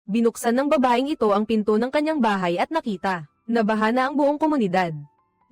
Binuksan ng babaeng ito ang pinto ng kanyang bahay at nakita. Nabaha na ang buong komunidad.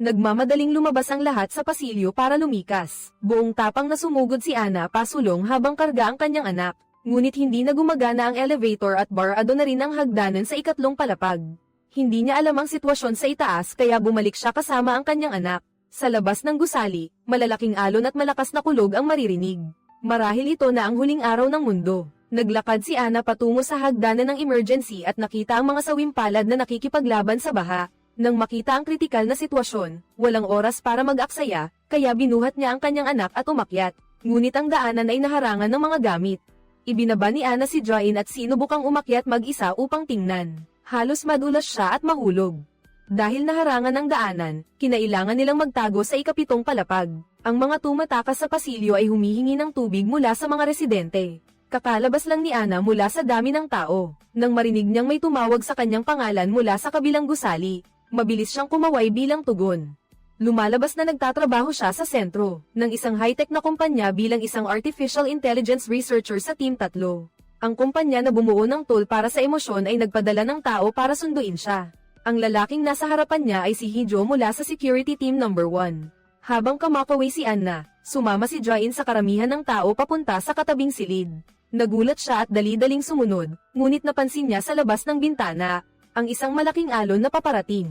Nagmamadaling lumabas ang lahat sa pasilyo para lumikas. Buong tapang na sumugod si Ana pasulong habang karga ang kanyang anak. Ngunit hindi na gumagana ang elevator at barado na rin ang hagdanan sa ikatlong palapag. Hindi niya alam ang sitwasyon sa itaas kaya bumalik siya kasama ang kanyang anak. Sa labas ng gusali, malalaking alon at malakas na kulog ang maririnig. Marahil ito na ang huling araw ng mundo. Naglakad si Ana patungo sa hagdanan ng emergency at nakita ang mga sawimpalad na nakikipaglaban sa baha. Nang makita ang kritikal na sitwasyon, walang oras para mag-aksaya, kaya binuhat niya ang kanyang anak at umakyat. Ngunit ang daanan ay naharangan ng mga gamit. Ibinaba ni Ana si Join at sinubukang umakyat mag-isa upang tingnan. Halos madulas siya at mahulog. Dahil naharangan ang daanan, kinailangan nilang magtago sa ikapitong palapag. Ang mga tumatakas sa pasilyo ay humihingi ng tubig mula sa mga residente. Kakalabas lang ni Ana mula sa dami ng tao. Nang marinig niyang may tumawag sa kanyang pangalan mula sa kabilang gusali, mabilis siyang kumaway bilang tugon. Lumalabas na nagtatrabaho siya sa sentro ng isang high-tech na kumpanya bilang isang artificial intelligence researcher sa Team 3. Ang kumpanya na bumuo ng tool para sa emosyon ay nagpadala ng tao para sunduin siya. Ang lalaking nasa harapan niya ay si Hijo mula sa Security Team No. 1. Habang kumakaway si Anna, sumama si Join sa karamihan ng tao papunta sa katabing silid. Nagulat siya at dali-daling sumunod, ngunit napansin niya sa labas ng bintana, ang isang malaking alon na paparating.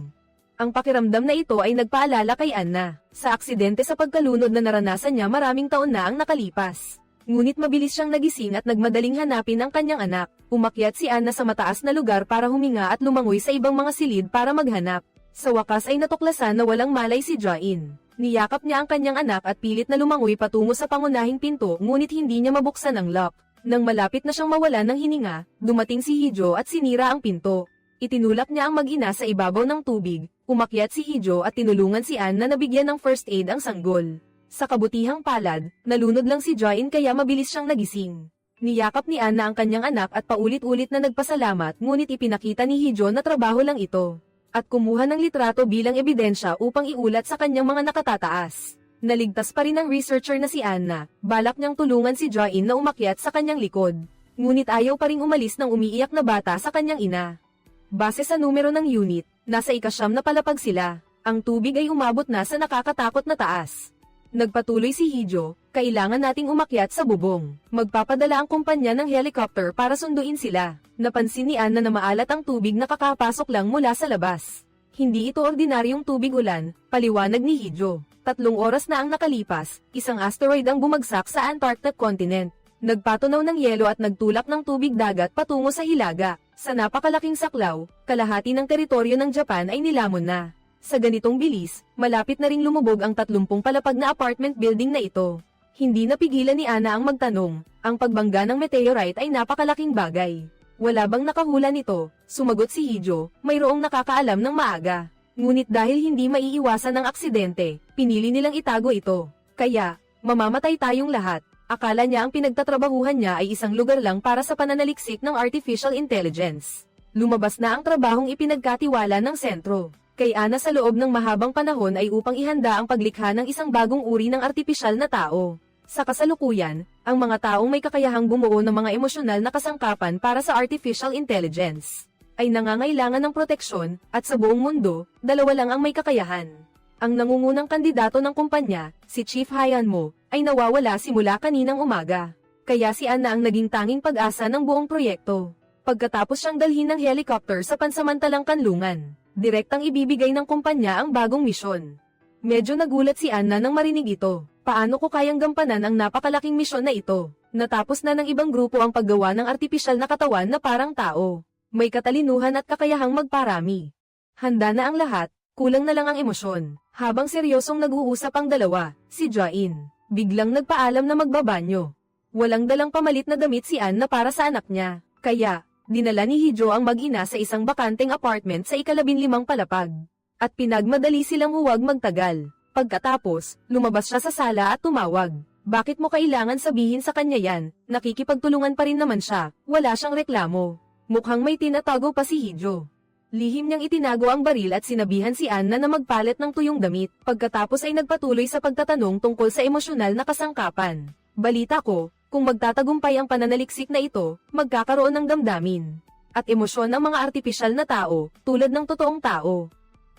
Ang pakiramdam na ito ay nagpaalala kay Anna, sa aksidente sa pagkalunod na naranasan niya maraming taon na ang nakalipas. Ngunit mabilis siyang nagising at nagmadaling hanapin ang kanyang anak. Umakyat si Anna sa mataas na lugar para huminga at lumangoy sa ibang mga silid para maghanap. Sa wakas ay natuklasan na walang malay si Join. Niyakap niya ang kanyang anak at pilit na lumangoy patungo sa pangunahing pinto ngunit hindi niya mabuksan ang lock. Nang malapit na siyang mawalan ng hininga, dumating si Hijo at sinira ang pinto. Itinulak niya ang mag-ina sa ibabaw ng tubig, umakyat si Hijo at tinulungan si Ann na nabigyan ng first aid ang sanggol. Sa kabutihang palad, nalunod lang si Join kaya mabilis siyang nagising. Niyakap ni Ann ang kanyang anak at paulit-ulit na nagpasalamat ngunit ipinakita ni Hijo na trabaho lang ito. At kumuha ng litrato bilang ebidensya upang iulat sa kanyang mga nakatataas. Naligtas pa rin ang researcher na si Anna, balak niyang tulungan si Join na umakyat sa kanyang likod. Ngunit ayaw pa ring umalis ng umiiyak na bata sa kanyang ina. Base sa numero ng unit, nasa ika-9 na palapag sila. Ang tubig ay umabot na sa nakakatakot na taas. Nagpatuloy si Hijo, kailangan nating umakyat sa bubong. Magpapadala ang kumpanya ng helicopter para sunduin sila. Napansin ni Anna na maalat ang tubig na kakapasok lang mula sa labas. Hindi ito ordinaryong tubig ulan, paliwanag ni Hijo. 3 oras na ang nakalipas, isang asteroid ang bumagsak sa Antarctic continent. Nagpatunaw ng yelo at nagtulak ng tubig dagat patungo sa hilaga. Sa napakalaking saklaw, kalahati ng teritoryo ng Japan ay nilamon na. Sa ganitong bilis, malapit na ring lumubog ang 30 palapag na apartment building na ito. Hindi napigilan ni Anna ang magtanong, ang pagbangga ng meteorite ay napakalaking bagay. Wala bang nakahula nito? Sumagot si Hijo, mayroong nakakaalam ng maaga. Ngunit dahil hindi maiiwasan ang aksidente, pinili nilang itago ito. Kaya, mamamatay tayong lahat. Akala niya ang pinagtatrabahuhan niya ay isang lugar lang para sa pananaliksik ng artificial intelligence. Lumabas na ang trabahong ipinagkatiwala ng sentro. Kay Anna sa loob ng mahabang panahon ay upang ihanda ang paglikha ng isang bagong uri ng artipisyal na tao. Sa kasalukuyan, ang mga taong may kakayahang bumuo ng mga emosyonal na kasangkapan para sa artificial intelligence ay nangangailangan ng proteksyon, at sa buong mundo, 2 lang ang may kakayahan. Ang nangungunang kandidato ng kumpanya, si Chief Hyanmo, ay nawawala simula kaninang umaga. Kaya si Anna ang naging tanging pag-asa ng buong proyekto. Pagkatapos siyang dalhin ng helicopter sa pansamantalang kanlungan, direktang ibibigay ng kumpanya ang bagong misyon. Medyo nagulat si Anna nang marinig ito. Paano ko kayang gampanan ang napakalaking misyon na ito? Natapos na ng ibang grupo ang paggawa ng artipisyal na katawan na parang tao. May katalinuhan at kakayahang magparami. Handa na ang lahat, kulang na lang ang emosyon. Habang seryosong nag-uusap ang dalawa, si Join biglang nagpaalam na magbabanyo. Walang dalang pamalit na damit si Ann na para sa anak niya. Kaya, dinala ni Hijo ang mag-ina sa isang bakanteng apartment sa ika-15 palapag. At pinagmadali silang huwag magtagal. Pagkatapos, lumabas siya sa sala at tumawag. Bakit mo kailangan sabihin sa kanya yan? Nakikipagtulungan pa rin naman siya, wala siyang reklamo. Mukhang may tinatago pa si Hijo. Lihim niyang itinago ang baril at sinabihan si Anna na magpalit ng tuyong damit. Pagkatapos ay nagpatuloy sa pagtatanong tungkol sa emosyonal na kasangkapan. Balita ko, kung magtatagumpay ang pananaliksik na ito, magkakaroon ng damdamin. at emosyon ng mga artipisyal na tao, tulad ng totoong tao.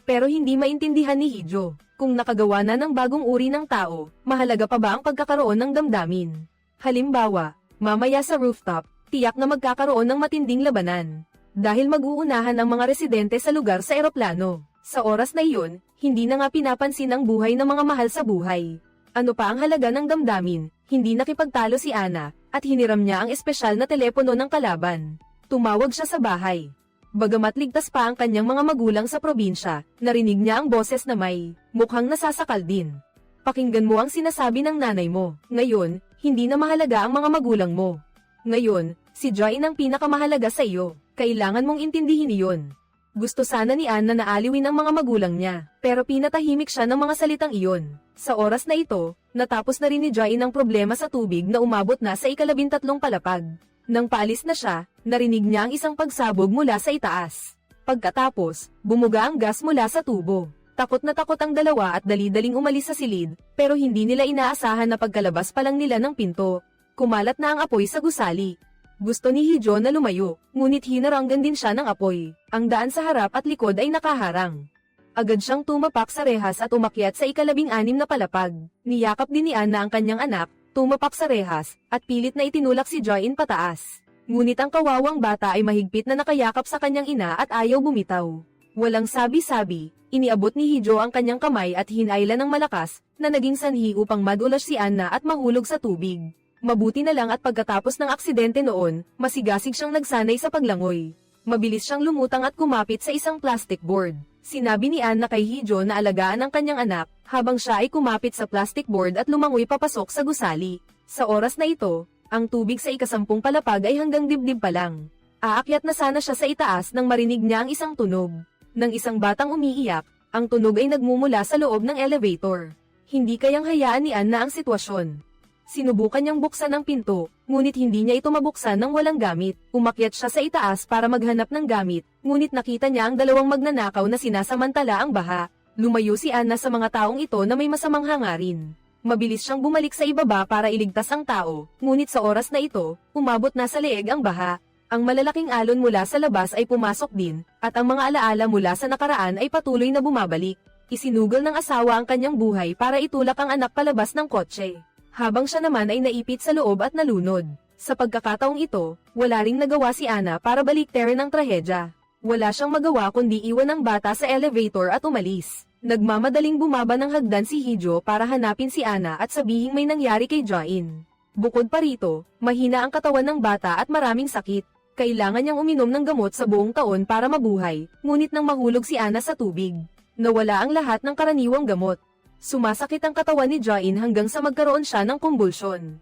Pero hindi maintindihan ni Hijo, kung nakagawa na ng bagong uri ng tao, mahalaga pa ba ang pagkakaroon ng damdamin? Halimbawa, mamaya sa rooftop, tiyak na magkakaroon ng matinding labanan. Dahil mag-uunahan ang mga residente sa lugar sa eroplano. Sa oras na iyon, hindi na nga pinapansin ang buhay ng mga mahal sa buhay. Ano pa ang halaga ng damdamin? Hindi nakipagtalo si Ana, at hiniram niya ang espesyal na telepono ng kalaban. Tumawag siya sa bahay. Bagamat ligtas pa ang kanyang mga magulang sa probinsya, narinig niya ang boses na may mukhang nasasakal din. Pakinggan mo ang sinasabi ng nanay mo. Ngayon, hindi na mahalaga ang mga magulang mo. Ngayon, si Joy ang pinakamahalaga sa iyo. Kailangan mong intindihin iyon. Gusto sana ni Anne na naaliwin ang mga magulang niya, pero pinatahimik siya ng mga salitang iyon. Sa oras na ito, natapos na rin ni Joy ang problema sa tubig na umabot na sa ika-13 palapag. Nang paalis na siya, narinig niya ang isang pagsabog mula sa itaas. Pagkatapos, bumuga ang gas mula sa tubo. Takot na takot ang dalawa at dali-daling umalis sa silid, pero hindi nila inaasahan na pagkalabas pa lang nila ng pinto. Kumalat na ang apoy sa gusali. Gusto ni Hijo na lumayo, ngunit hinaranggan din siya ng apoy. Ang daan sa harap at likod ay nakaharang. Agad siyang tumapak sa rehas at umakyat sa ika-16 na palapag. Niyakap din ni Anna ang kanyang anak, tumapak sa rehas, at pilit na itinulak si Joyin pataas. Ngunit ang kawawang bata ay mahigpit na nakayakap sa kanyang ina at ayaw bumitaw. Walang sabi-sabi, iniabot ni Hijo ang kanyang kamay at hinailan ng malakas, na naging sanhi upang madulas si Anna at mahulog sa tubig. Mabuti na lang at pagkatapos ng aksidente noon, masigasig siyang nagsanay sa paglangoy. Mabilis siyang lumutang at kumapit sa isang plastic board. Sinabi ni Anna kay Hijo na alagaan ang kanyang anak, habang siya ay kumapit sa plastic board at lumangoy papasok sa gusali. Sa oras na ito, ang tubig sa ika-10 palapag ay hanggang dibdib pa lang. Aakyat na sana siya sa itaas nang marinig niya ang isang tunog. Nang isang batang umiiyak, ang tunog ay nagmumula sa loob ng elevator. Hindi kayang hayaan ni Anna ang sitwasyon. Sinubukan niyang buksan ang pinto, ngunit hindi niya ito mabuksan nang walang gamit. Umakyat siya sa itaas para maghanap ng gamit, ngunit nakita niya ang dalawang magnanakaw na sinasamantala ang baha. Lumayo si Anna sa mga taong ito na may masamang hangarin. Mabilis siyang bumalik sa ibaba para iligtas ang tao, ngunit sa oras na ito, umabot na sa leeg ang baha. Ang malalaking alon mula sa labas ay pumasok din, at ang mga alaala mula sa nakaraan ay patuloy na bumabalik. Isinugal ng asawa ang kanyang buhay para itulak ang anak palabas ng kotse. Habang siya naman ay naipit sa loob at nalunod. Sa pagkakataong ito, wala ring nagawa si Anna para baliktarin ang trahedya. Wala siyang magawa kundi iwan ang bata sa elevator at umalis. Nagmamadaling bumaba ng hagdan si Hijo para hanapin si Anna at sabihing may nangyari kay Join. Bukod pa rito, mahina ang katawan ng bata at maraming sakit. Kailangan niyang uminom ng gamot sa buong taon para mabuhay, ngunit nang mahulog si Anna sa tubig, nawala ang lahat ng karaniwang gamot. Sumasakit ang katawan ni Join hanggang sa magkaroon siya ng kumbulsyon.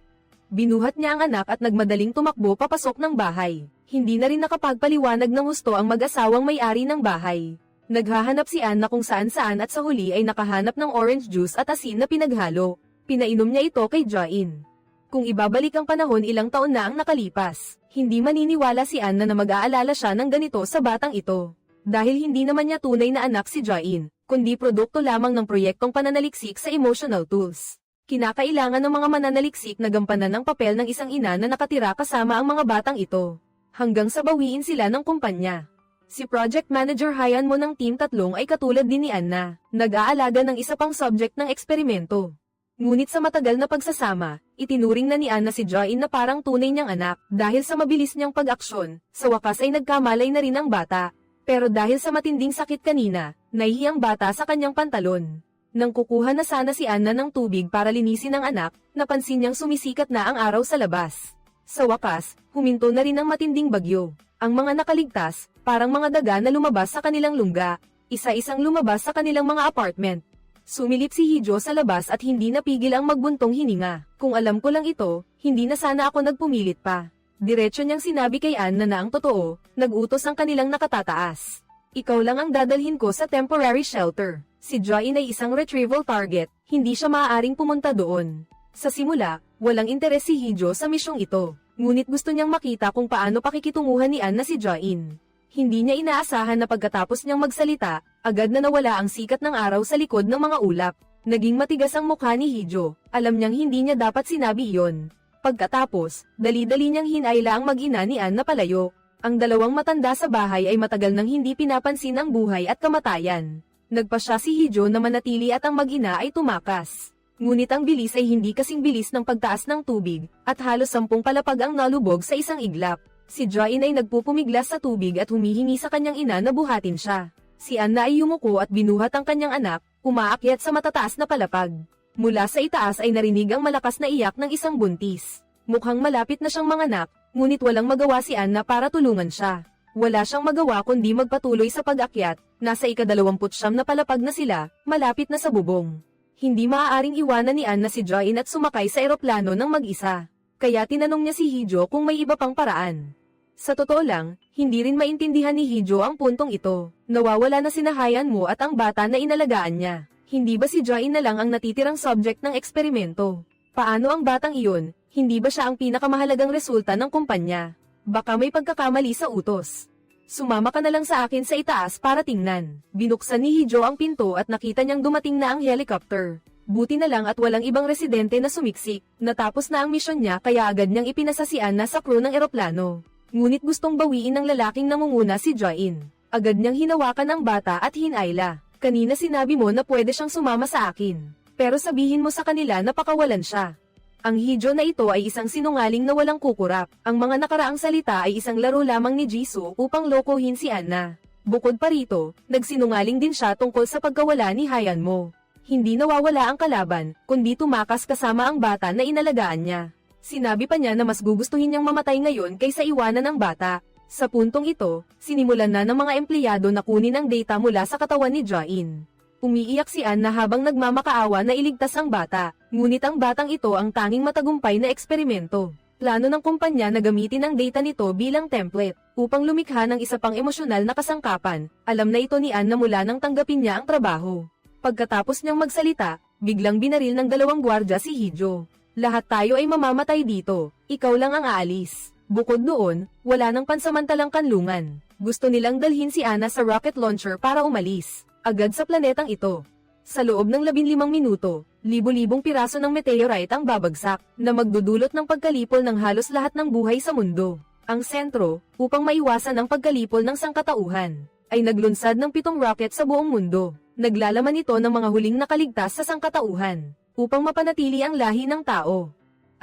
Binuhat niya ang anak at nagmadaling tumakbo papasok ng bahay. Hindi na rin nakapagpaliwanag ng husto ang mag-asawang may-ari ng bahay. Naghahanap si Anna kung saan-saan at sa huli ay nakahanap ng orange juice at asin na pinaghalo. Pinainom niya ito kay Join. Kung ibabalik ang panahon, ilang taon na ang nakalipas. Hindi maniniwala si Anna na mag-aalala siya ng ganito sa batang ito. Dahil hindi naman niya tunay na anak si Join, kundi produkto lamang ng proyektong pananaliksik sa emotional tools. Kinakailangan ng mga mananaliksik na gampanan ng papel ng isang ina na nakatira kasama ang mga batang ito. Hanggang sa bawiin sila ng kumpanya. Si Project Manager Hayan mo ng Team 3 ay katulad din ni Anna, nag-aalaga ng isa pang subject ng eksperimento. Ngunit sa matagal na pagsasama, itinuring na ni Anna si Join na parang tunay niyang anak, dahil sa mabilis niyang pag-aksyon, sa wakas ay nagkamalay na rin ang bata. Pero dahil sa matinding sakit kanina, nahihi ang bata sa kanyang pantalon. Nang kukuha na sana si Anna ng tubig para linisin ang anak, napansin niyang sumisikat na ang araw sa labas. Sa wakas, huminto na rin ang matinding bagyo. Ang mga nakaligtas, parang mga daga na lumabas sa kanilang lungga, isa-isang lumabas sa kanilang mga apartment. Sumilip si Hijo sa labas at hindi napigil ang magbuntong hininga. Kung alam ko lang ito, hindi na sana ako nagpumilit pa. Diretso niyang sinabi kay Anna na ang totoo, nag-utos ang kanilang nakatataas. Ikaw lang ang dadalhin ko sa temporary shelter. Si Join ay isang retrieval target, hindi siya maaaring pumunta doon. Sa simula, walang interes si Hijo sa misyong ito. Ngunit gusto niyang makita kung paano pakikitunguhan ni Anna si Join. Hindi niya inaasahan na pagkatapos niyang magsalita, agad na nawala ang sikat ng araw sa likod ng mga ulap. Naging matigas ang mukha ni Hijo, alam niyang hindi niya dapat sinabi iyon. Pagkatapos, dali-dali niyang hinayla ang mag-ina ni Anna palayo. Ang dalawang matanda sa bahay ay matagal nang hindi pinapansin ang buhay at kamatayan. Nagpasya si Hijo na manatili at ang mag-ina ay tumakas. Ngunit ang bilis ay hindi kasing bilis ng pagtaas ng tubig, at halos 10 palapag ang nalubog sa isang iglap. Si Jain ay nagpupumiglas sa tubig at humihingi sa kanyang ina na buhatin siya. Si Anna ay yumuko at binuhat ang kanyang anak, umaakyat sa matataas na palapag. Mula sa itaas ay narinig ang malakas na iyak ng isang buntis. Mukhang malapit na siyang manganak, ngunit walang magawa si Anna para tulungan siya. Wala siyang magawa kundi magpatuloy sa pag-akyat, nasa ika-29 na palapag na sila, malapit na sa bubong. Hindi maaaring iwanan ni Anna si Jain at sumakay sa eroplano ng mag-isa. Kaya tinanong niya si Hijo kung may iba pang paraan. Sa totoo lang, hindi rin maintindihan ni Hijo ang puntong ito. Nawawala na sina Hayanmo at ang bata na inalagaan niya. Hindi ba si Jain na lang ang natitirang subject ng eksperimento? Paano ang batang iyon? Hindi ba siya ang pinakamahalagang resulta ng kumpanya? Baka may pagkakamali sa utos. Sumama ka na lang sa akin sa itaas para tingnan. Binuksan ni Hijo ang pinto at nakita niyang dumating na ang helicopter. Buti na lang at walang ibang residente na sumiksik. Natapos na ang misyon niya kaya agad niyang ipinasa si Anna sa crew ng eroplano. Ngunit gustong bawiin ng lalaking nangunguna si Jain. Agad niyang hinawakan ang bata at hinayla. Kanina sinabi mo na pwede siyang sumama sa akin. Pero sabihin mo sa kanila na pakawalan siya. Ang Hijo na ito ay isang sinungaling na walang kukurap. Ang mga nakaraang salita ay isang laro lamang ni Jisoo upang lokohin si Anna. Bukod pa rito, nagsinungaling din siya tungkol sa pagkawala ni Hayanmo. Hindi nawawala ang kalaban, kundi tumakas kasama ang bata na inalagaan niya. Sinabi pa niya na mas gugustuhin niyang mamatay ngayon kaysa iwanan ang bata. Sa puntong ito, sinimulan na ng mga empleyado na kunin ang data mula sa katawan ni Jain. Umiiyak si Anna habang nagmamakaawa na iligtas ang bata, ngunit ang batang ito ang tanging matagumpay na eksperimento. Plano ng kumpanya na gamitin ang data nito bilang template, upang lumikha ng isa pang emosyonal na kasangkapan. Alam na ito ni Anna mula nang tanggapin niya ang trabaho. Pagkatapos niyang magsalita, biglang binaril ng 2 gwardya si Hijo. Lahat tayo ay mamamatay dito, ikaw lang ang aalis. Bukod doon, wala nang pansamantalang kanlungan. Gusto nilang dalhin si Anna sa rocket launcher para umalis agad sa planetang ito. Sa loob ng 15 minuto, libo-libong piraso ng meteorite ang babagsak, na magdudulot ng pagkalipol ng halos lahat ng buhay sa mundo. Ang sentro, upang maiwasan ang pagkalipol ng sangkatauhan, ay naglunsad ng 7 rocket sa buong mundo. Naglalaman ito ng mga huling nakaligtas sa sangkatauhan, upang mapanatili ang lahi ng tao.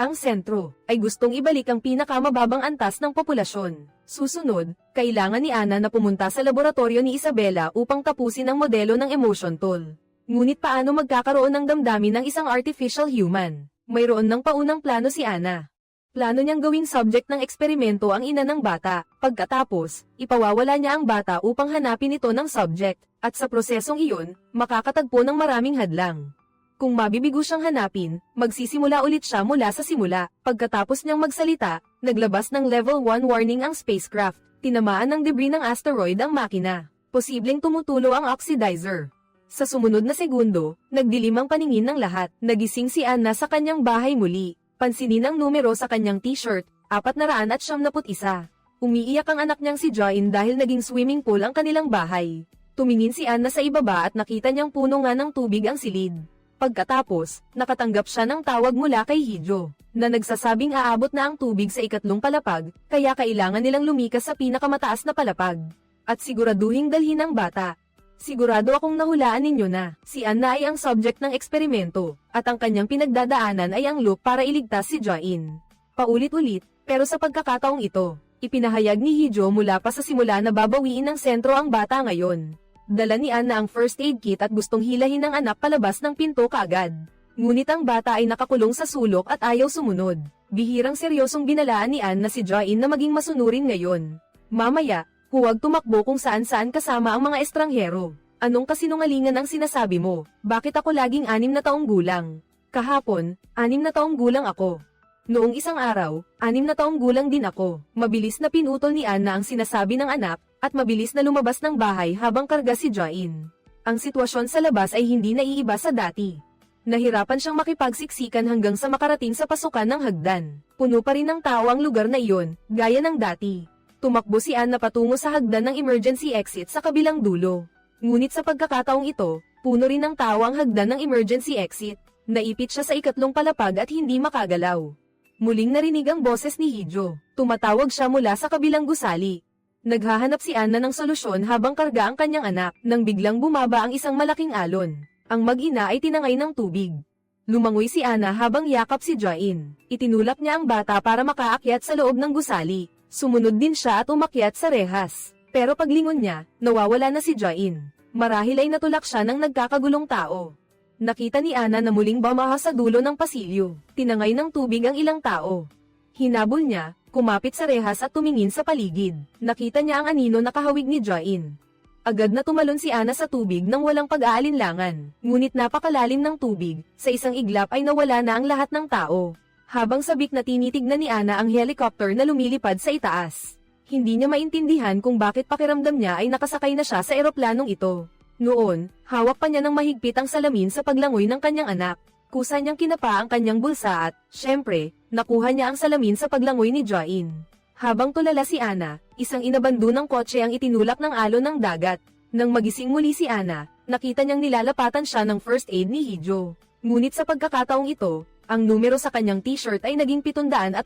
Ang sentro, ay gustong ibalik ang pinakamababang antas ng populasyon. Susunod, kailangan ni Anna na pumunta sa laboratorio ni Isabela upang tapusin ang modelo ng emotion tool. Ngunit paano magkakaroon ng damdamin ng isang artificial human? Mayroon ng paunang plano si Anna. Plano niyang gawing subject ng eksperimento ang ina ng bata. Pagkatapos, ipawawala niya ang bata upang hanapin ito ng subject, at sa prosesong iyon, makakatagpo ng maraming hadlang. Kung mabibigo siyang hanapin, magsisimula ulit siya mula sa simula. Pagkatapos niyang magsalita, naglabas ng level 1 warning ang spacecraft. Tinamaan ng debris ng asteroid ang makina. Posibleng tumutulo ang oxidizer. Sa sumunod na segundo, nagdilim ang paningin ng lahat. Nagising si Anna sa kanyang bahay muli. Pansinin ang numero sa kanyang t-shirt, 471. Umiiyak ang anak niyang si Jain dahil naging swimming pool ang kanilang bahay. Tumingin si Anna sa ibaba at nakita niyang puno nga ng tubig ang silid. Pagkatapos, nakatanggap siya ng tawag mula kay Hijo, na nagsasabing aabot na ang tubig sa 3 palapag, kaya kailangan nilang lumikas sa pinakamataas na palapag. At siguraduhing dalhin ang bata. Sigurado akong nahulaan ninyo na, si Anna ay ang subject ng eksperimento, at ang kanyang pinagdadaanan ay ang loop para iligtas si Jain. Paulit-ulit, pero sa pagkakataong ito, ipinahayag ni Hijo mula pa sa simula na babawiin ng sentro ang bata ngayon. Dala ni Anna ang first aid kit at gustong hilahin ng anak palabas ng pinto kaagad. Ngunit ang bata ay nakakulong sa sulok at ayaw sumunod. Bihirang seryosong binalaan ni Anna si Jain na maging masunurin ngayon. Mamaya, huwag tumakbo kung saan-saan kasama ang mga estranghero. Anong kasinungalingan ang sinasabi mo? Bakit ako laging 6 na taong gulang? Kahapon, 6 na taong gulang ako. Noong isang araw, 6 na taong gulang din ako. Mabilis na pinutol ni Anna ang sinasabi ng anak, at mabilis na lumabas ng bahay habang karga si Jain. Ang sitwasyon sa labas ay hindi naiiba sa dati. Nahirapan siyang makipagsiksikan hanggang sa makarating sa pasukan ng hagdan. Puno pa rin ng tao ang lugar na iyon, gaya ng dati. Tumakbo si Anna patungo sa hagdan ng emergency exit sa kabilang dulo. Ngunit sa pagkakataong ito, puno rin ng tao ang hagdan ng emergency exit. Naipit siya sa 3 palapag at hindi makagalaw. Muling narinig ang boses ni Hijo. Tumatawag siya mula sa kabilang gusali. Naghahanap si Anna ng solusyon habang karga ang kanyang anak, nang biglang bumaba ang isang malaking alon. Ang mag-ina ay tinangay ng tubig. Lumangoy si Anna habang yakap si Join. Itinulak niya ang bata para makaakyat sa loob ng gusali. Sumunod din siya at umakyat sa rehas. Pero paglingon niya, nawawala na si Join. Marahil ay natulak siya ng nagkakagulong tao. Nakita ni Anna na muling bumaha sa dulo ng pasilyo. Tinangay ng tubig ang ilang tao. Hinabol niya, kumapit sa rehas at tumingin sa paligid. Nakita niya ang anino na kahawig ni Join. Agad na tumalon si Anna sa tubig nang walang pag-aalinlangan. Ngunit napakalalim ng tubig, sa isang iglap ay nawala na ang lahat ng tao. Habang sabik na tinitignan ni Anna ang helicopter na lumilipad sa itaas. Hindi niya maintindihan kung bakit pakiramdam niya ay nakasakay na siya sa eroplanong ito. Noon, hawak pa niya ng mahigpit ang salamin sa paglangoy ng kanyang anak. Kusa niyang kinapa ang kanyang bulsa at, syempre, nakuha niya ang salamin sa paglangoy ni Join. Habang tulala si Anna, isang inabando ng kotse ang itinulak ng alon ng dagat. Nang magising muli si Anna, nakita niyang nilalapatan siya ng first aid ni Hijo. Ngunit sa pagkakataong ito, ang numero sa kanyang t-shirt ay naging 787.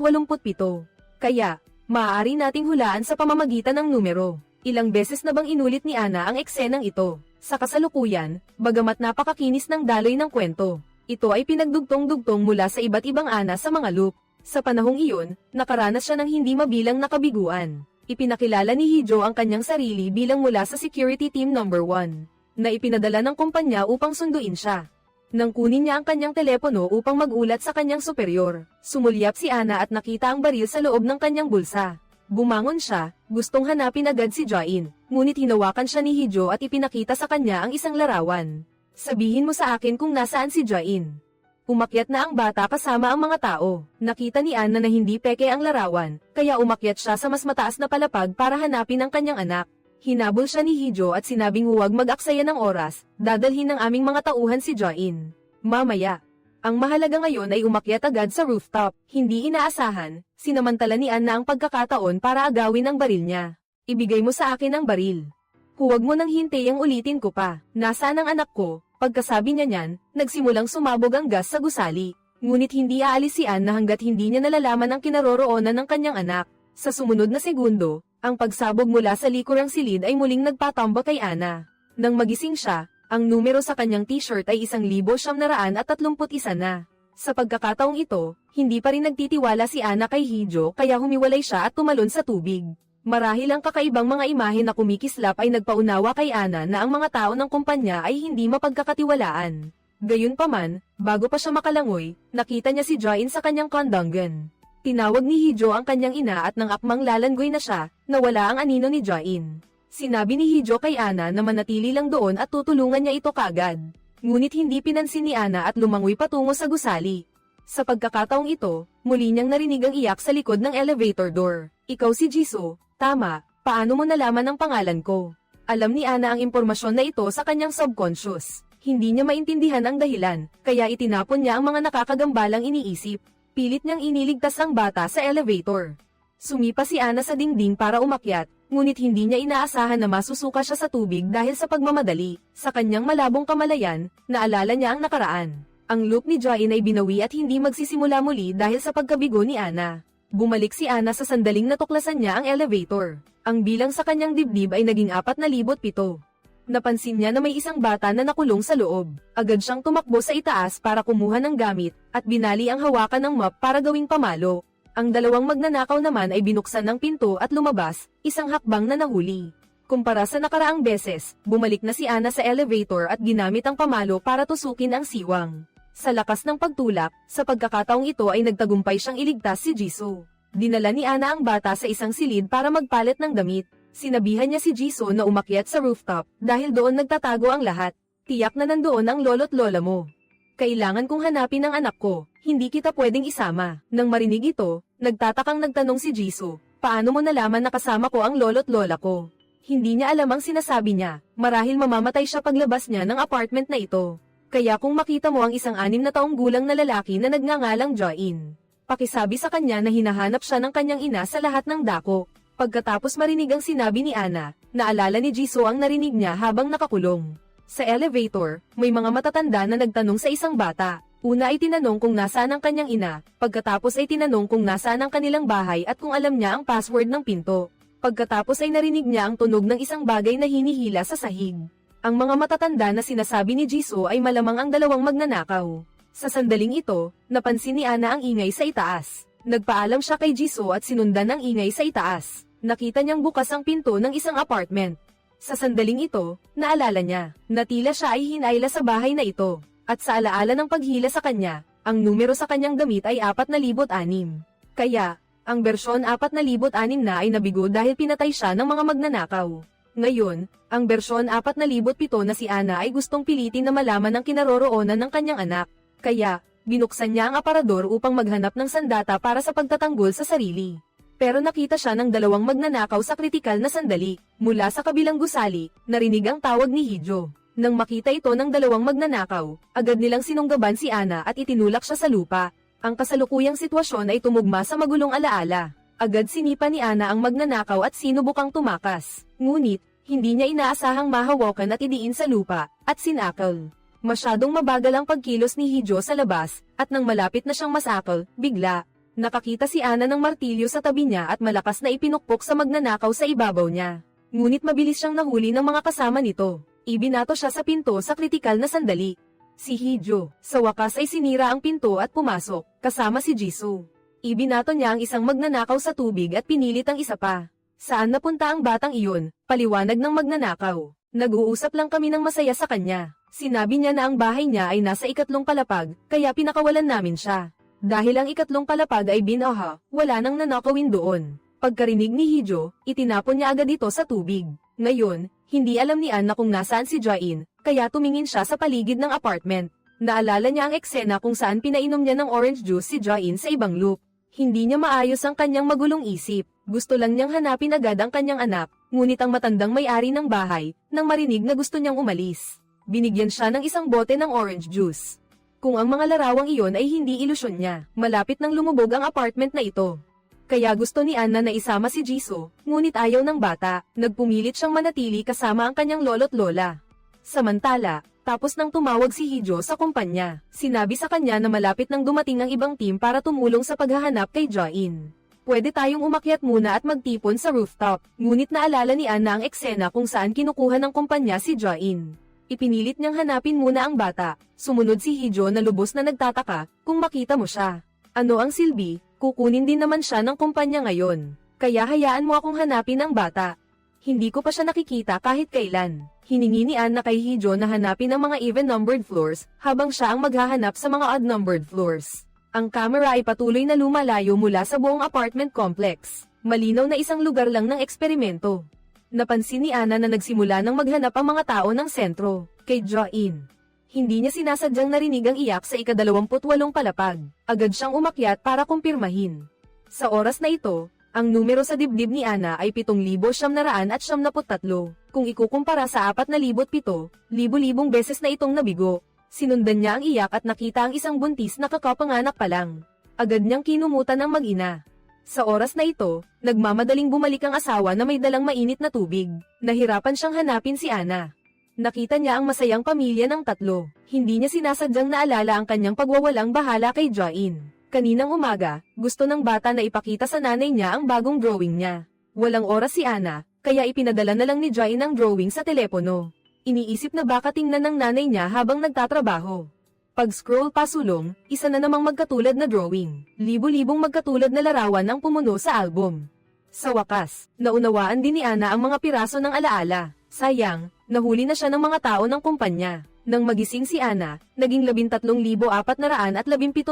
Kaya, maaari nating hulaan sa pamamagitan ng numero. Ilang beses na bang inulit ni Anna ang eksenang ito? Sa kasalukuyan, bagamat napakakinis ng daloy ng kwento, ito ay pinagdugtong-dugtong mula sa iba't ibang Anna sa mga loop. Sa panahong iyon, nakaranas siya ng hindi mabilang na kabiguan. Ipinakilala ni Hijo ang kanyang sarili bilang mula sa Security Team No. 1, na ipinadala ng kumpanya upang sunduin siya. Nang kunin niya ang kanyang telepono upang magulat sa kanyang superior, sumulyap si Anna at nakita ang baril sa loob ng kanyang bulsa. Bumangon siya, gustong hanapin agad si Join, ngunit hinawakan siya ni Hijo at ipinakita sa kanya ang isang larawan. Sabihin mo sa akin kung nasaan si Join. Umakyat na ang bata kasama ang mga tao. Nakita ni Anna na hindi peke ang larawan, kaya umakyat siya sa mas mataas na palapag para hanapin ang kanyang anak. Hinabol siya ni Hijo at sinabing huwag mag-aksaya ng oras, dadalhin ng aming mga tauhan si Join. Mamaya. Ang mahalaga ngayon ay umakyat agad sa rooftop. Hindi inaasahan, sinamantala ni Anna ang pagkakataon para agawin ang baril niya. Ibigay mo sa akin ang baril. Huwag mo nang hintayang ulitin ko pa. Nasaan ang anak ko? Pagkasabi niya niyan, nagsimulang sumabog ang gas sa gusali. Ngunit hindi aalis si Anna hanggat hindi niya nalalaman ang kinaroroonan ng kanyang anak. Sa sumunod na segundo, ang pagsabog mula sa likurang silid ay muling nagpatambo kay Anna. Nang magising siya, ang numero sa kanyang t-shirt ay 1,931 na. Sa pagkakataong ito, hindi pa rin nagtitiwala si Anna kay Hijo kaya humiwalay siya at tumalon sa tubig. Marahil ang kakaibang mga imahe na kumikislap ay nagpaunawa kay Anna na ang mga tao ng kumpanya ay hindi mapagkakatiwalaan. Gayunpaman, bago pa siya makalangoy, nakita niya si Join sa kanyang kondongan. Tinawag ni Hijo ang kanyang ina at nang akmang lalangoy na siya, nawala ang anino ni Join. Sinabi ni Hijo kay Anna na manatili lang doon at tutulungan niya ito kagad. Ngunit hindi pinansin ni Anna at lumangoy patungo sa gusali. Sa pagkakataong ito, muli niyang narinig ang iyak sa likod ng elevator door. Ikaw si Jisoo, tama, paano mo nalaman ang pangalan ko? Alam ni Anna ang impormasyon na ito sa kanyang subconscious. Hindi niya maintindihan ang dahilan, kaya itinapon niya ang mga nakakagambalang iniisip. Pilit niyang iniligtas ang bata sa elevator. Sumipa si Anna sa dingding para umakyat, ngunit hindi niya inaasahan na masusuka siya sa tubig dahil sa pagmamadali. Sa kanyang malabong kamalayan, naalala niya ang nakaraan. Ang loop ni Join ay binawi at hindi magsisimula muli dahil sa pagkabigo ni Anna. Bumalik si Anna sa sandaling natuklasan niya ang elevator. Ang bilang sa kanyang dibdib ay naging 4,007. Napansin niya na may isang bata na nakulong sa loob. Agad siyang tumakbo sa itaas para kumuha ng gamit, at binali ang hawakan ng map para gawing pamalo. Ang dalawang magnanakaw naman ay binuksan ng pinto at lumabas, isang hakbang na nahuli. Kumpara sa nakaraang beses, bumalik na si Anna sa elevator at ginamit ang pamalo para tusukin ang siwang. Sa lakas ng pagtulak, sa pagkakataong ito ay nagtagumpay siyang iligtas si Jisoo. Dinala ni Anna ang bata sa isang silid para magpalit ng damit. Sinabihan niya si Jisoo na umakyat sa rooftop, dahil doon nagtatago ang lahat. Tiyak na nandoon ang lolo't lola mo. Kailangan kong hanapin ang anak ko, hindi kita pwedeng isama. Nang marinig ito, nagtatakang nagtanong si Jisoo, paano mo nalaman na kasama ko ang lolo't lola ko? Hindi niya alam ang sinasabi niya, marahil mamamatay siya paglabas niya ng apartment na ito. Kaya kung makita mo ang isang 6 na taong gulang na lalaki na nagngangalang Join, pakisabi sa kanya na hinahanap siya ng kanyang ina sa lahat ng dako. Pagkatapos marinig ang sinabi ni Anna, naalala ni Jisoo ang narinig niya habang nakakulong. Sa elevator, may mga matatanda na nagtanong sa isang bata. Una ay tinanong kung nasaan ang kanyang ina, pagkatapos ay tinanong kung nasaan ang kanilang bahay at kung alam niya ang password ng pinto. Pagkatapos ay narinig niya ang tunog ng isang bagay na hinihila sa sahig. Ang mga matatanda na sinasabi ni Jisoo ay malamang ang dalawang magnanakaw. Sa sandaling ito, napansin ni Ana ang ingay sa itaas. Nagpaalam siya kay Jisoo at sinundan ang ingay sa itaas. Nakita niyang bukas ang pinto ng isang apartment. Sa sandaling ito, naalala niya, na tila siya ay hinayla sa bahay na ito. At sa alaala ng paghila sa kanya, ang numero sa kanyang damit ay 4,006. Kaya, ang bersyon 4,006 na ay nabigo dahil pinatay siya ng mga magnanakaw. Ngayon, ang bersyon 4,007 na si Ana ay gustong pilitin na malaman ang kinaroroonan ng kanyang anak. Kaya, binuksan niya ang aparador upang maghanap ng sandata para sa pagtatanggol sa sarili. Pero nakita siya ng dalawang magnanakaw sa kritikal na sandali. Mula sa kabilang gusali, narinig ang tawag ni Hijo. Nang makita ito ng dalawang magnanakaw, agad nilang sinunggaban si Ana at itinulak siya sa lupa. Ang kasalukuyang sitwasyon ay tumugma sa magulong alaala. Agad sinipa ni Ana ang magnanakaw at sinubukang tumakas. Ngunit, hindi niya inaasahang mahawakan at idiin sa lupa, at sinakal. Masyadong mabagal ang pagkilos ni Hijo sa labas, at nang malapit na siyang masakal, bigla, nakakita si Ana ng martilyo sa tabi niya at malakas na ipinukpok sa magnanakaw sa ibabaw niya. Ngunit mabilis siyang nahuli ng mga kasama nito. Ibinato siya sa pinto sa kritikal na sandali. Si Hijo, sa wakas ay sinira ang pinto at pumasok, kasama si Jisoo. Ibinato niya ang isang magnanakaw sa tubig at pinilit ang isa pa. Saan napunta ang batang iyon? Paliwanag ng magnanakaw. Nag-uusap lang kami ng masaya sa kanya. Sinabi niya na ang bahay niya ay nasa 2 palapag, kaya pinakawalan namin siya. Dahil ang 2 palapag ay binaha, wala nang nanakawin doon. Pagkarinig ni Hijo, itinapon niya agad ito sa tubig. Ngayon, hindi alam ni Ann na kung nasaan si Jain, kaya tumingin siya sa paligid ng apartment. Naalala niya ang eksena kung saan pinainom niya ng orange juice si Jain sa ibang loop. Hindi niya maayos ang kanyang magulong isip. Gusto lang niyang hanapin agad ang kanyang anak, ngunit ang matandang may-ari ng bahay, nang marinig na gusto niyang umalis. Binigyan siya ng isang bote ng orange juice. Kung ang mga larawang iyon ay hindi ilusyon niya, malapit nang lumubog ang apartment na ito. Kaya gusto ni Anna na isama si Jisoo, ngunit ayaw ng bata, nagpumilit siyang manatili kasama ang kanyang lolo't lola. Samantala, tapos nang tumawag si Hijo sa kumpanya, sinabi sa kanya na malapit nang dumating ang ibang team para tumulong sa paghahanap kay Jain. Pwede tayong umakyat muna at magtipon sa rooftop, ngunit naalala ni Anna ang eksena kung saan kinukuha ng kumpanya si Jain. Ipinilit niyang hanapin muna ang bata, sumunod si Hijo na lubos na nagtataka, kung makita mo siya. Ano ang silbi? Kukunin din naman siya ng kumpanya ngayon. Kaya hayaan mo akong hanapin ang bata. Hindi ko pa siya nakikita kahit kailan. Hiningi ni Anna kay Hijo na hanapin ang mga even-numbered floors, habang siya ang maghahanap sa mga odd-numbered floors. Ang camera ay patuloy na lumalayo mula sa buong apartment complex. Malinaw na isang lugar lang ng eksperimento. Napansin ni Anna na nagsimula ng maghanap ang mga tao ng sentro, kay Jain. Hindi niya sinasadyang narinig ang iyak sa ika-28 palapag. Agad siyang umakyat para kumpirmahin. Sa oras na ito, ang numero sa dibdib ni Anna ay 7,973. Kung ikukumpara sa 4,007, libo-libong beses na itong nabigo. Sinundan niya ang iyak at nakita ang isang buntis na kakapanganak pa lang. Agad niyang kinumutan ang mag-ina. Sa oras na ito, nagmamadaling bumalik ang asawa na may dalang mainit na tubig. Nahirapan siyang hanapin si Anna. Nakita niya ang masayang pamilya ng 3. Hindi niya sinasadyang naalala ang kanyang pagwawalang bahala kay Jain. Kaninang umaga, gusto ng bata na ipakita sa nanay niya ang bagong drawing niya. Walang oras si Anna, kaya ipinadala na lang ni Jain ang drawing sa telepono. Iniisip na baka tingnan ng nanay niya habang nagtatrabaho. Pag-scroll pasulong, isa na namang magkatulad na drawing. Libo-libong magkatulad na larawan ang pumuno sa album. Sa wakas, naunawaan din ni Anna ang mga piraso ng alaala. Sayang, nahuli na siya ng mga tao ng kumpanya. Nang magising si Anna, naging 13,417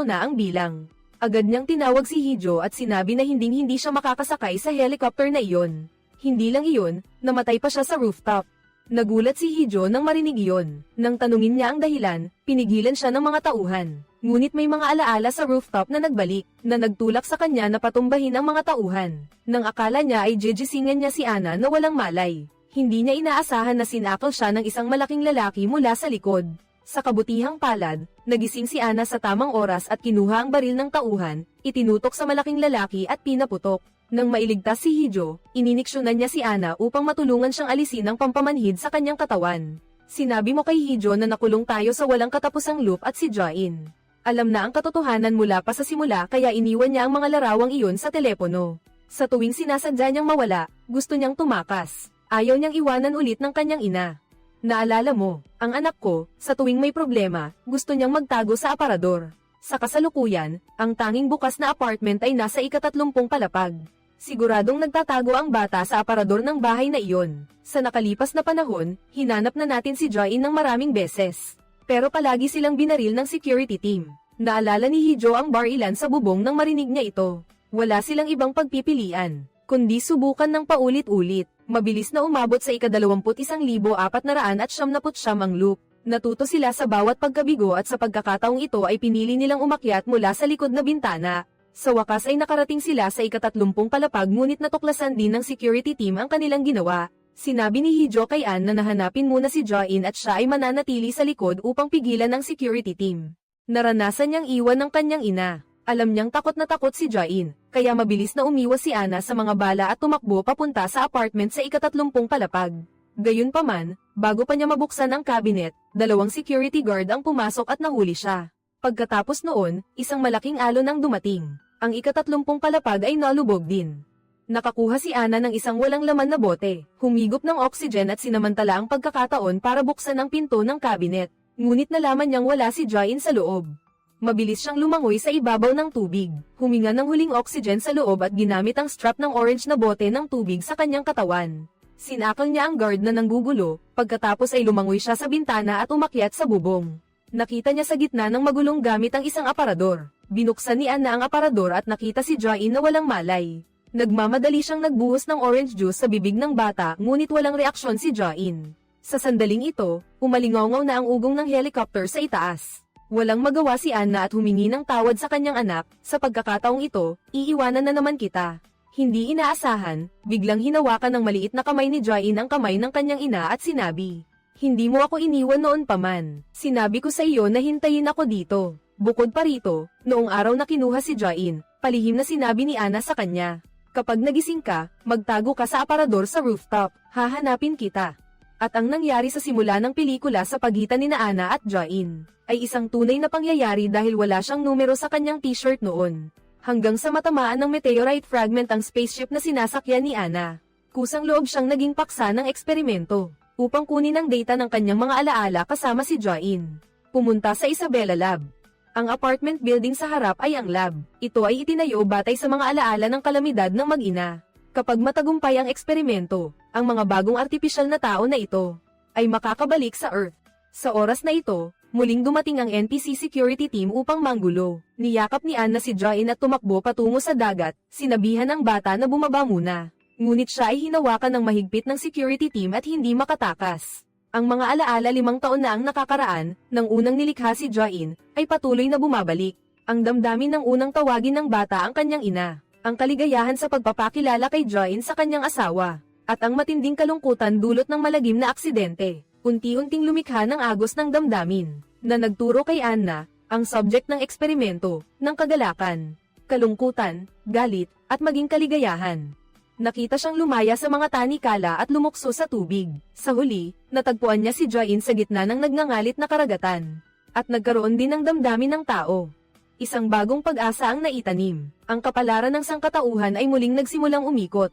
na ang bilang. Agad niyang tinawag si Hijo at sinabi na hindi siya makakasakay sa helicopter na iyon. Hindi lang iyon, namatay pa siya sa rooftop. Nagulat si Hijo nang marinig iyon. Nang tanungin niya ang dahilan, pinigilan siya ng mga tauhan. Ngunit may mga alaala sa rooftop na nagbalik, na nagtulak sa kanya na patumbahin ang mga tauhan. Nang akala niya ay jejesingan niya si Anna na walang malay. Hindi niya inaasahan na sinakal siya ng isang malaking lalaki mula sa likod. Sa kabutihang palad, nagising si Anna sa tamang oras at kinuha ang baril ng tauhan, itinutok sa malaking lalaki at pinaputok. Nang mailigtas si Hijo, ininiksyonan niya si Anna upang matulungan siyang alisin ang pampamanhid sa kanyang katawan. Sinabi mo kay Hijo na nakulong tayo sa walang katapusang loop at si Jain. Alam na ang katotohanan mula pa sa simula kaya iniwan niya ang mga larawang iyon sa telepono. Sa tuwing sinasadya niyang mawala, gusto niyang tumakas. Ayaw niyang iwanan ulit ng kanyang ina. Naalala mo, ang anak ko, sa tuwing may problema, gusto niyang magtago sa aparador. Sa kasalukuyan, ang tanging bukas na apartment ay nasa ika-30 palapag. Siguradong nagtatago ang bata sa aparador ng bahay na iyon. Sa nakalipas na panahon, hinanap na natin si Joy ng maraming beses. Pero palagi silang binaril ng security team. Naalala ni Hijo ang barilan sa bubong nang marinig niya ito. Wala silang ibang pagpipilian, kundi subukan ng paulit-ulit. Mabilis na umabot sa ika-21,479 ang loop. Natuto sila sa bawat pagkabigo at sa pagkakataong ito ay pinili nilang umakyat mula sa likod na bintana. Sa wakas ay nakarating sila sa ika-30 palapag ngunit natuklasan din ng security team ang kanilang ginawa. Sinabi ni Hijo kay Ann na nahanapin muna si Join at siya ay mananatili sa likod upang pigilan ng security team. Naranasan niyang iwan ng kanyang ina. Alam niyang takot na takot si Join, kaya mabilis na umiwas si Anna sa mga bala at tumakbo papunta sa apartment sa ika-30 palapag. Gayunpaman, bago pa niya mabuksan ang cabinet, 2 security guard ang pumasok at nahuli siya. Pagkatapos noon, isang malaking alon ang dumating. Ang ika-30 palapag ay nalubog din. Nakakuha si Anna ng isang walang laman na bote, humigop ng oxygen at sinamantala ang pagkakataon para buksan ang pinto ng cabinet. Ngunit nalaman niyang wala si Join sa loob. Mabilis siyang lumangoy sa ibabaw ng tubig, huminga ng huling oxygen sa loob at ginamit ang strap ng orange na bote ng tubig sa kanyang katawan. Sinakal niya ang guard na nanggugulo, pagkatapos ay lumangoy siya sa bintana at umakyat sa bubong. Nakita niya sa gitna ng magulong gamit ang isang aparador. Binuksan ni Anna ang aparador at nakita si Joy na walang malay. Nagmamadali siyang nagbuhos ng orange juice sa bibig ng bata ngunit walang reaksyon si Joy. Sa sandaling ito, umalingaw na ang ugong ng helicopter sa itaas. Walang magawa si Anna at humingi ng tawad sa kanyang anak, sa pagkakataong ito, iiwanan na naman kita. Hindi inaasahan, biglang hinawakan ng maliit na kamay ni Joy ang kamay ng kanyang ina at sinabi, "Hindi mo ako iniwan noon pa man. Sinabi ko sa iyo na hintayin ako dito." Bukod pa rito, noong araw na kinuha si Joy, palihim na sinabi ni Anna sa kanya, "Kapag nagising ka, magtago ka sa aparador sa rooftop, hahanapin kita." At ang nangyari sa simula ng pelikula sa pagitan ni Anna at Joy ay isang tunay na pangyayari dahil wala siyang numero sa kanyang t-shirt noon. Hanggang sa matamaan ng meteorite fragment ang spaceship na sinasakyan ni Anna. Kusang loob siyang naging paksa ng eksperimento upang kunin ang data ng kanyang mga alaala kasama si Joy. Pumunta sa Isabela Lab. Ang apartment building sa harap ay ang lab. Ito ay itinayo batay sa mga alaala ng kalamidad ng mag-ina. Kapag matagumpay ang eksperimento, ang mga bagong artipisyal na tao na ito ay makakabalik sa Earth. Sa oras na ito, muling dumating ang NPC security team upang manggulo. Niyakap ni Anna si Joy at tumakbo patungo sa dagat, sinabihan ng bata na bumaba muna. Ngunit siya ay hinawakan ng mahigpit ng security team at hindi makatakas. Ang mga alaala 5 taon na ang nakakaraan, nang unang nilikha si Joy, ay patuloy na bumabalik. Ang damdamin ng unang tawagin ng bata ang kanyang ina. Ang kaligayahan sa pagpapakilala kay Joy sa kanyang asawa. At ang matinding kalungkutan dulot ng malagim na aksidente. Unti-unting lumikha ng agos ng damdamin, na nagturo kay Anna, ang subject ng eksperimento, ng kagalakan, kalungkutan, galit, at maging kaligayahan. Nakita siyang lumaya sa mga tanikala at lumukso sa tubig. Sa huli, natagpuan niya si Joy sa gitna ng nagngangalit na karagatan. At nagkaroon din ng damdamin ng tao. Isang bagong pag-asa ang naitanim. Ang kapalaran ng sangkatauhan ay muling nagsimulang umikot.